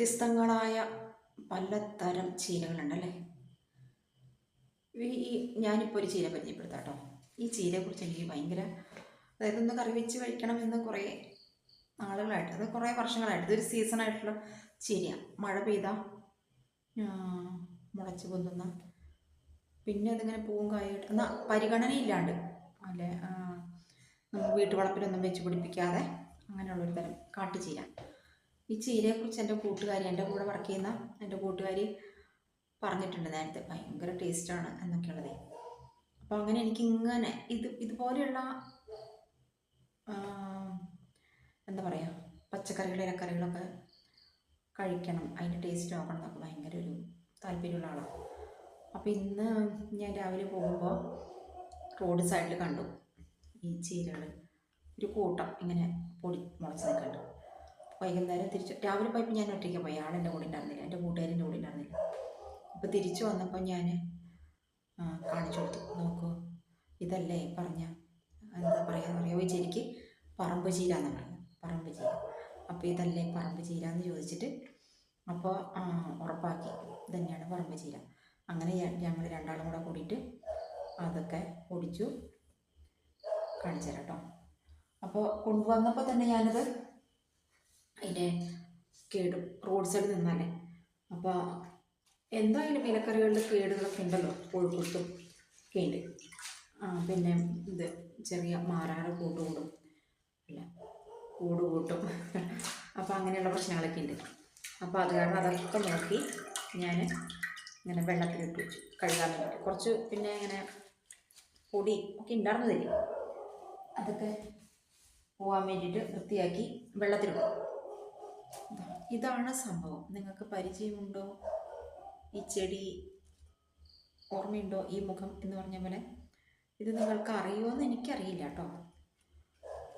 വ്യത്യസ്തങ്ങളായ പലതരം ചീരകളുണ്ടല്ലേ. ഞാനിപ്പോൾ ഒരു ചീര പരിചയപ്പെടുത്താം കേട്ടോ. ഈ ചീരയെക്കുറിച്ച് എനിക്ക് ഭയങ്കര, അതായത് ഒന്ന് കറി വെച്ച് കഴിക്കണമെന്ന് കുറേ നാളുകളായിട്ട്, അത് കുറേ വർഷങ്ങളായിട്ട്, ഇതൊരു സീസണായിട്ടുള്ള ചീരയാണ്. മഴ പെയ്താൽ മുളച്ച് പൊന്തുന്ന, പിന്നെ അതിങ്ങനെ പൂവും കായായിട്ട് എന്നാൽ പരിഗണനയില്ലാണ്ട് അല്ലെ, നമ്മൾ വീട്ടുവളപ്പിലൊന്നും വെച്ച് പിടിപ്പിക്കാതെ അങ്ങനെയുള്ളൊരു തരം കാട്ടുചീര. ഈ ചീരയെക്കുറിച്ച് എൻ്റെ കൂടെ വർക്ക് ചെയ്യുന്ന എൻ്റെ കൂട്ടുകാരി പറഞ്ഞിട്ടുണ്ട് നേരത്തെ, ഭയങ്കര ടേസ്റ്റാണ് എന്നൊക്കെയുള്ളത്. അപ്പോൾ അങ്ങനെ എനിക്കിങ്ങനെ ഇതുപോലെയുള്ള എന്താ പറയുക, പച്ചക്കറികൾ ഇലക്കറികളൊക്കെ കഴിക്കണം, അതിൻ്റെ ടേസ്റ്റ് നോക്കണം എന്നൊക്കെ ഭയങ്കര ഒരു താല്പര്യമുള്ള ആളാണ്. അപ്പോൾ ഇന്ന് ഞാൻ രാവിലെ പോകുമ്പോൾ റോഡ് സൈഡിൽ കണ്ടു ഈ ചീരകൾ ഒരു കൂട്ടം ഇങ്ങനെ പൊടി മുളച്ച് നിൽക്കുന്നുണ്ട്. വൈകുന്നേരം രാവിലെ പോയപ്പോൾ ഞാൻ ഒറ്റയ്ക്ക് പോയി, ആളെൻ്റെ കൂടെ ഉണ്ടായിരുന്നില്ല, എൻ്റെ കൂട്ടുകാരിൻ്റെ കൂടെ ഉണ്ടായിരുന്നില്ല. അപ്പോൾ തിരിച്ചു വന്നപ്പോൾ ഞാൻ കാണിച്ചു കൊടുത്തു, നോക്കൂ ഇതല്ലേ പറഞ്ഞ എന്താ പറയാന്ന് പറയുമോ, ചീരയ്ക്ക് പറമ്പ് ചീര എന്ന് പറയുന്നത്, പറമ്പ് ചീര. അപ്പോൾ ഇതല്ലേ പറമ്പ് ചീര എന്ന് ചോദിച്ചിട്ട് അപ്പോൾ ഉറപ്പാക്കി ഇതന്നെയാണ് പറമ്പ് ചീര. അങ്ങനെ ഞങ്ങൾ രണ്ടാളും കൂടെ കൂടിയിട്ട് അതൊക്കെ പൊടിച്ചു കാണിച്ചു തരാം കേട്ടോ. അപ്പോൾ കൊണ്ടുവന്നപ്പോൾ തന്നെ ഞാനത് അതിൻ്റെ കേടും റോഡ് സൈഡിൽ നിന്നല്ലേ, അപ്പോൾ എന്തായാലും ഇലക്കറികളിൽ കേടുകളൊക്കെ ഉണ്ടല്ലോ, പുഴുക്കുത്തും ഒക്കെ ഉണ്ട്. പിന്നെ ഇത് ചെറിയ മാറാറ് കൂടും അല്ല കൂട്ടും അപ്പോൾ അങ്ങനെയുള്ള പ്രശ്നങ്ങളൊക്കെ ഉണ്ട്. അപ്പോൾ അത് കാരണം അതൊക്കെ നോക്കി ഞാൻ ഇങ്ങനെ വെള്ളത്തിലിട്ടു കഴുകാൻ വേണ്ടി. കുറച്ച് പിന്നെ ഇങ്ങനെ പൊടി ഒക്കെ ഉണ്ടായിരുന്നതില്ല, അതൊക്കെ പോകാൻ വേണ്ടിയിട്ട് വൃത്തിയാക്കി വെള്ളത്തിലിട്ടു. ഇതാണ് സംഭവം. നിങ്ങൾക്ക് പരിചയമുണ്ടോ ഈ ചെടി? ഓർമ്മയുണ്ടോ ഈ മുഖം എന്ന് പറഞ്ഞ പോലെ? ഇത് നിങ്ങൾക്ക് അറിയുമോയെന്ന് എനിക്കറിയില്ല കേട്ടോ.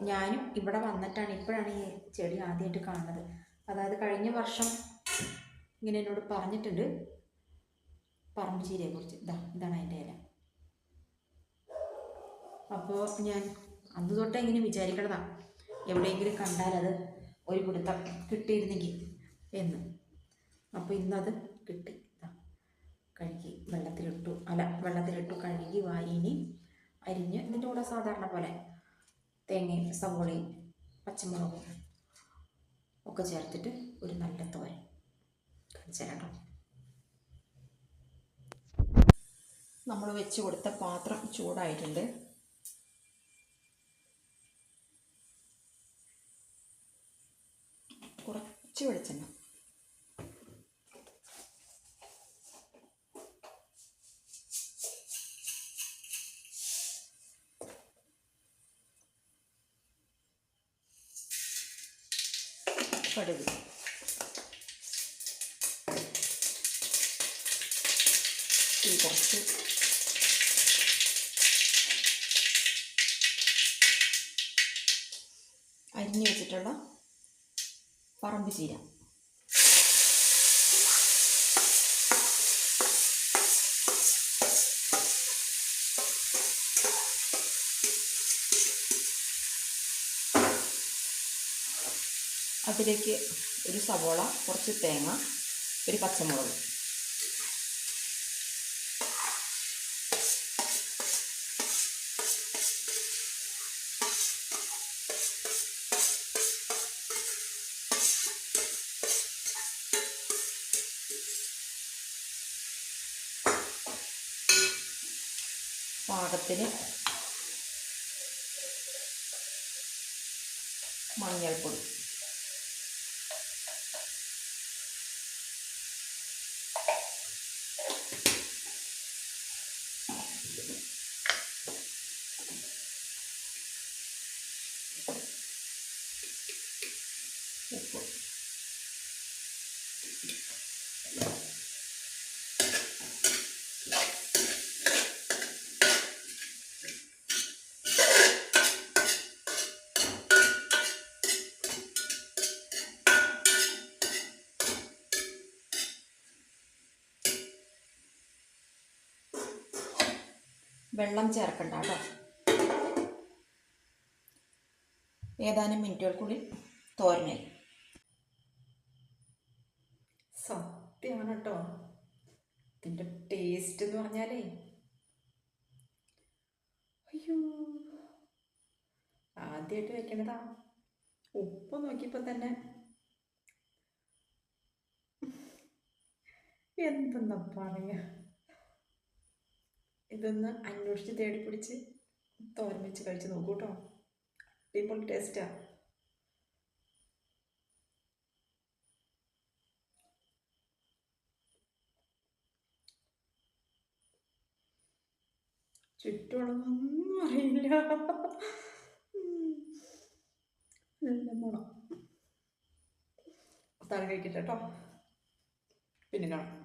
ഞാനും ഇവിടെ വന്നിട്ടാണ്, ഇപ്പോഴാണ് ഈ ചെടി ആദ്യമായിട്ട് കാണുന്നത്. അതായത് കഴിഞ്ഞ വർഷം ഇങ്ങനെ എന്നോട് പറഞ്ഞിട്ടുണ്ട് പറമ്പ് ചീരയെക്കുറിച്ച്. ഇതാണ് അതിൻ്റെ ഇല. അപ്പോൾ ഞാൻ അന്ന് തൊട്ടേ ഇങ്ങനെ വിചാരിക്കണതാണ്, എവിടെയെങ്കിലും കണ്ടാൽ അത് ഒരു പിടുത്തം കിട്ടിയിരുന്നെങ്കിൽ എന്ന്. അപ്പോൾ ഇന്നത് കിട്ടി. കഴുകി വെള്ളത്തിലിട്ടു കഴുകി വാരിനി അരിഞ്ഞ് ഇതിൻ്റെ കൂടെ സാധാരണ പോലെ തേങ്ങയും സവോളയും പച്ചമുളകും ഒക്കെ ചേർത്തിട്ട് ഒരു നല്ല തോരൻ കാണിച്ചു തരാം കേട്ടോ. നമ്മൾ വെച്ച് കൊടുത്ത പാത്രം ചൂടായിട്ടുണ്ട്. കുറച്ച് വെളിച്ചെണ്ണ, കടുക്, കുറച്ച് അരിഞ്ഞു വെച്ചിട്ടുള്ള പറമ്പ് ചീര, അതിലേക്ക് ഒരു സവോള, കുറച്ച് തേങ്ങ, ഒരു പച്ചമുളക്, പാകത്തിന് മഞ്ഞൾപ്പൊടി, ഉപ്പ്. വെള്ളം ചേർക്കണ്ട കേട്ടോ. ഏതാനും മിനിറ്റുകൾക്കുള്ളിൽ തോരനായി. സത്യമാണ് കേട്ടോ. ഇതിൻ്റെ ടേസ്റ്റ് എന്ന് പറഞ്ഞാലേ അയ്യോ, ആദ്യമായിട്ട് വെക്കണതാ. ഉപ്പ് നോക്കിയപ്പോൾ തന്നെ എന്തെന്നാ പറയുക, ഇതൊന്ന് അന്വേഷിച്ച് തേടി പിടിച്ച് തോരൻ വെച്ച് കഴിച്ച് നോക്കൂ കേട്ടോ. അടിപൊളി ടേസ്റ്റാ. ചുറ്റുമുള്ളതൊന്നും അറിയില്ല. നല്ല മണം. താഴെ കഴിക്കട്ടെ കേട്ടോ. പിന്നെ കാണാം.